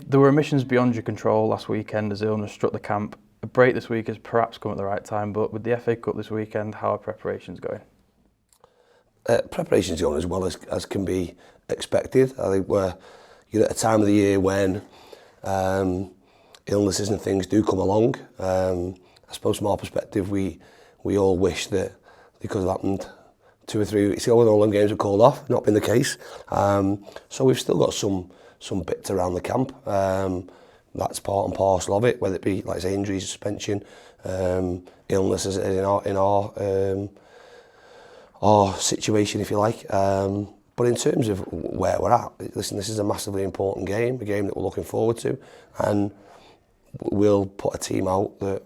There were omissions beyond your control last weekend as illness struck the camp. A break this week has perhaps come at the right time, but with the FA Cup this weekend, how are preparations going? Preparations going as well as can be expected. I think we're at a time of the year when illnesses and things do come along. I suppose from our perspective, we all wish that they could have happened 2 or 3 weeks ago when all them games were called off. Not been the case. So we've still got some bits around the camp. That's part and parcel of it, whether it be, like I say, injuries, suspension, illnesses in our situation, if you like. But in terms of where we're at, listen, this is a massively important game, a game that we're looking forward to, and we'll put a team out that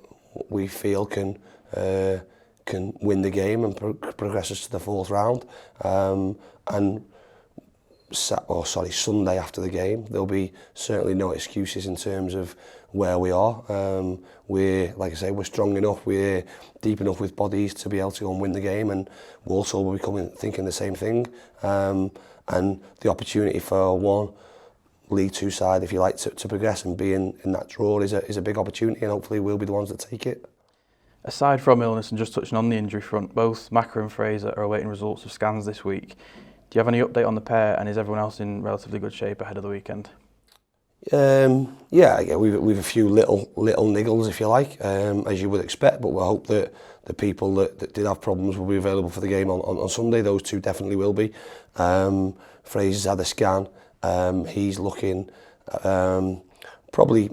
we feel can win the game and progress us to the 4th round. And Sunday after the game, there'll be certainly no excuses in terms of where we are. We're, like I say, we're strong enough, we're deep enough with bodies to be able to go and win the game, and Walsall will be coming thinking the same thing. And the opportunity for one League Two side, if you like, to progress and be in that draw is a big opportunity, and hopefully we'll be the ones that take it. Aside from illness and just touching on the injury front, both Maka and Fraser are awaiting results of scans this week. Do you have any update on the pair, and is everyone else in relatively good shape ahead of the weekend? Yeah, we've a few little niggles, if you like, as you would expect, but we'll hope that the people that did have problems will be available for the game on Sunday. Those two definitely will be. Fraser's had a scan. He's looking probably,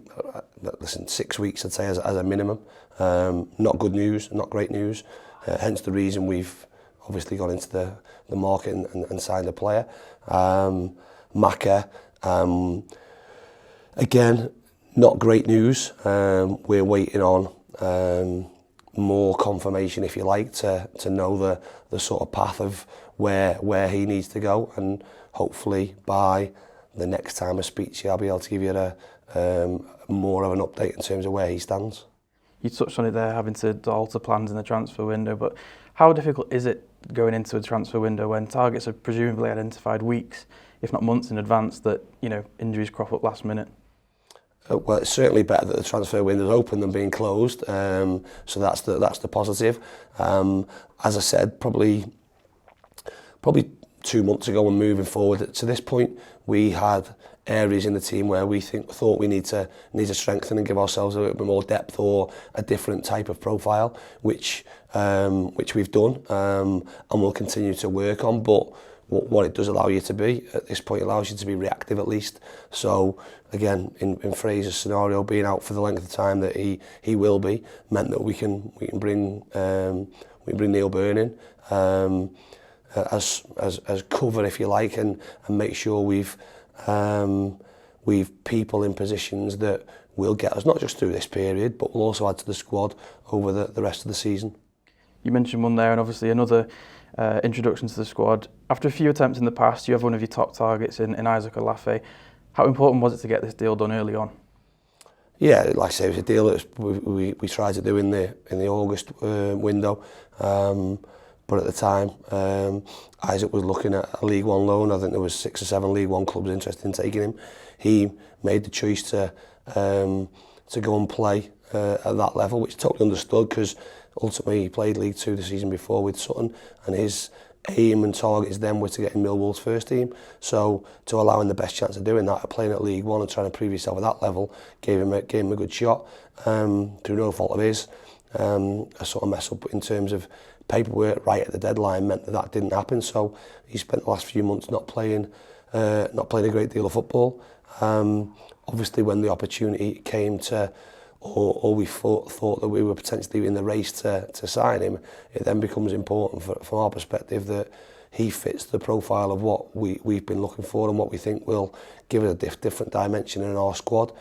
6 weeks, I'd say, as a minimum. Not good news, not great news. Hence the reason we've obviously gone into the market and signed a player. Maka, again, not great news. We're waiting on more confirmation, if you like, to know the sort of path of where he needs to go, and hopefully by the next time I speak to you, I'll be able to give you more of an update in terms of where he stands. You touched on it there, having to alter plans in the transfer window, but how difficult is it going into a transfer window when targets are presumably identified weeks, if not months in advance, that injuries crop up last minute? Well, it's certainly better that the transfer window's open than being closed. So that's the positive. As I said, probably 2 months ago and moving forward to this point, we had areas in the team where we thought we need to strengthen and give ourselves a little bit more depth or a different type of profile, which we've done and we'll continue to work on. But what it does allow you to be at this point, allows you to be reactive at least. So again, in Fraser's scenario, being out for the length of time that he will be meant that we can bring Neil Byrne in as cover, if you like, and make sure we've people in positions that will get us not just through this period, but will also add to the squad over the rest of the season. You mentioned one there, and obviously another introduction to the squad. After a few attempts in the past, you have one of your top targets in Isaac Olafe. How important was it to get this deal done early on? Yeah, like I say, it was a deal that we tried to do in the August window. But at the time, Isaac was looking at a League One loan. I think there was 6 or 7 League One clubs interested in taking him. He made the choice to go and play at that level, which totally understood, because ultimately he played League Two the season before with Sutton, and his aim and targets then were to get in Millwall's first team. So to allow him the best chance of doing that, of playing at League One and trying to prove yourself at that level, gave him a good shot. Through no fault of his, a sort of mess up in terms of paperwork right at the deadline meant that didn't happen. So he spent the last few months not playing a great deal of football. Obviously, when the opportunity came to, or we thought that we were potentially in the race to sign him, it then becomes important from our perspective that he fits the profile of what we've been looking for and what we think will give it a different dimension in our squad.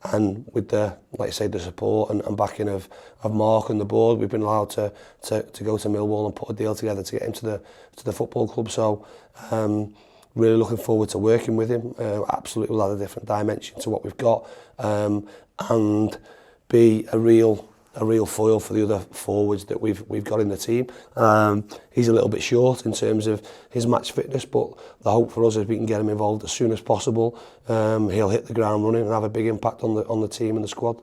And with the, like I say, the support and backing of Mark and the board, we've been allowed to go to Millwall and put a deal together to get him to the football club. So really looking forward to working with him. Absolutely will add a different dimension to what we've got, and be a real a real foil for the other forwards that we've got in the team. He's a little bit short in terms of his match fitness, but the hope for us is we can get him involved as soon as possible. He'll hit the ground running and have a big impact on the team and the squad.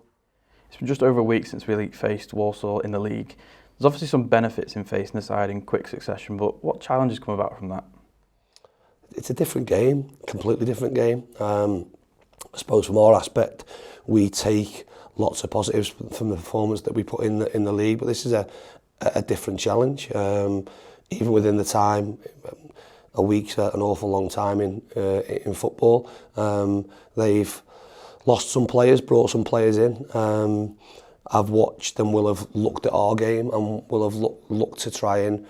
It's been just over a week since we faced Walsall in the league. There's obviously some benefits in facing the side in quick succession, but what challenges come about from that? It's a different game, completely different game. I suppose from our aspect, we take lots of positives from the performance that we put in the league, but this is a different challenge. Even within the time, a week's an awful long time in football. They've lost some players, brought some players in. I've watched and will have looked at our game and will have looked to try and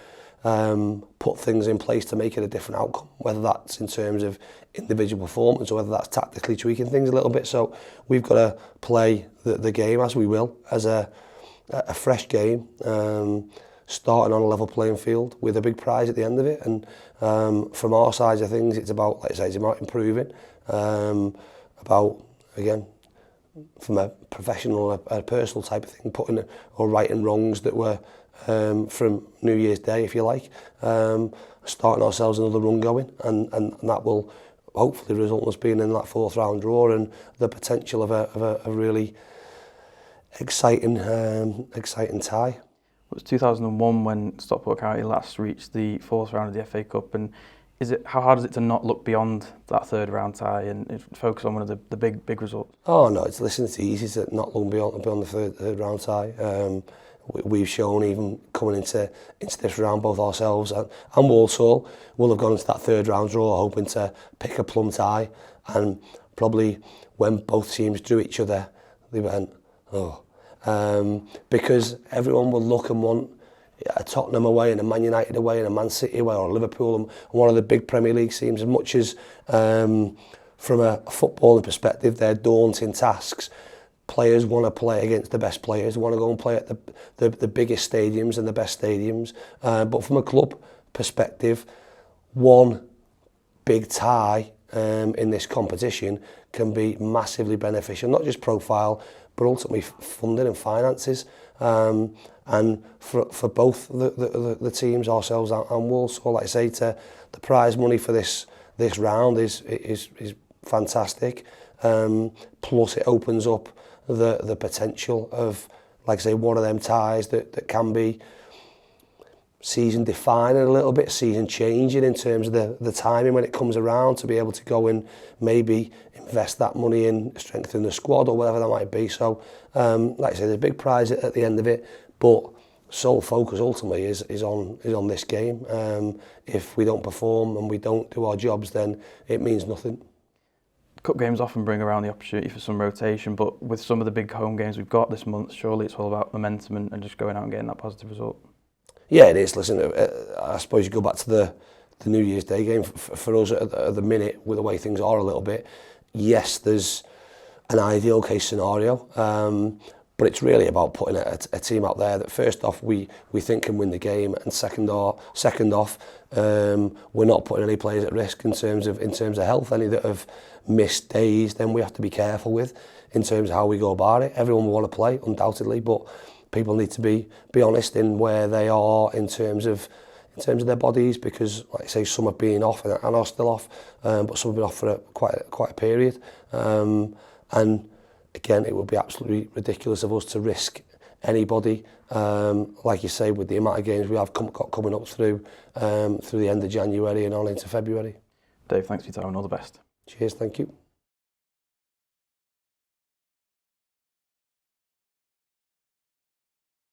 put things in place to make it a different outcome, whether that's in terms of individual performance or whether that's tactically tweaking things a little bit. So we've got to play the game as we will, as a fresh game, starting on a level playing field with a big prize at the end of it. And from our side of things, it's about, like I say, it's about improving, about, again, from a professional, a personal type of thing, putting or righting wrongs that were from New Year's Day, if you like, starting ourselves another run going, and that will hopefully result in us being in that fourth round draw and the potential of a really exciting tie. It was 2001 when Stockport County last reached the fourth round of the FA Cup, and how hard is it to not look beyond that third round tie and focus on one of the big results? Oh no, it's easy to not look beyond the third round tie. We've shown even coming into this round, both ourselves and Walsall will have gone into that third round draw hoping to pick a plum tie, and probably when both teams drew each other, they went, oh. Because everyone will look and want a Tottenham away and a Man United away and a Man City away or Liverpool and one of the big Premier League teams. As much as from a footballing perspective they're daunting tasks, players want to play against the best players, want to go and play at the biggest stadiums and the best stadiums. But from a club perspective, one big tie in this competition can be massively beneficial, not just profile, but ultimately funding and finances. And for both the teams, ourselves and Walsall, like I say, the prize money for this round is fantastic. Plus it opens up the potential of, like I say, one of them ties that can be season defining a little bit, season changing in terms of the timing when it comes around, to be able to go and maybe invest that money in strengthening the squad or whatever that might be. So like I say, there's a big prize at the end of it, but sole focus ultimately is on this game. If we don't perform and we don't do our jobs, then it means nothing. Cup games often bring around the opportunity for some rotation, but with some of the big home games we've got this month, surely it's all about momentum and just going out and getting that positive result. Yeah, it is. Listen, I suppose you go back to the New Year's Day game. For us at the minute, with the way things are a little bit, yes, there's an ideal case scenario, but it's really about putting a team out there that first off we think can win the game, and second off we're not putting any players at risk in terms of health. Any that have missed days, then we have to be careful with in terms of how we go about it. Everyone will want to play, undoubtedly, but people need to be honest in where they are in terms of their bodies, because, like I say, some have been off and are still off, but some have been off for quite a period. And again, it would be absolutely ridiculous of us to risk anybody, like you say, with the amount of games we have got coming up through the end of January and on into February. Dave, thanks for your time and all the best. Cheers, thank you.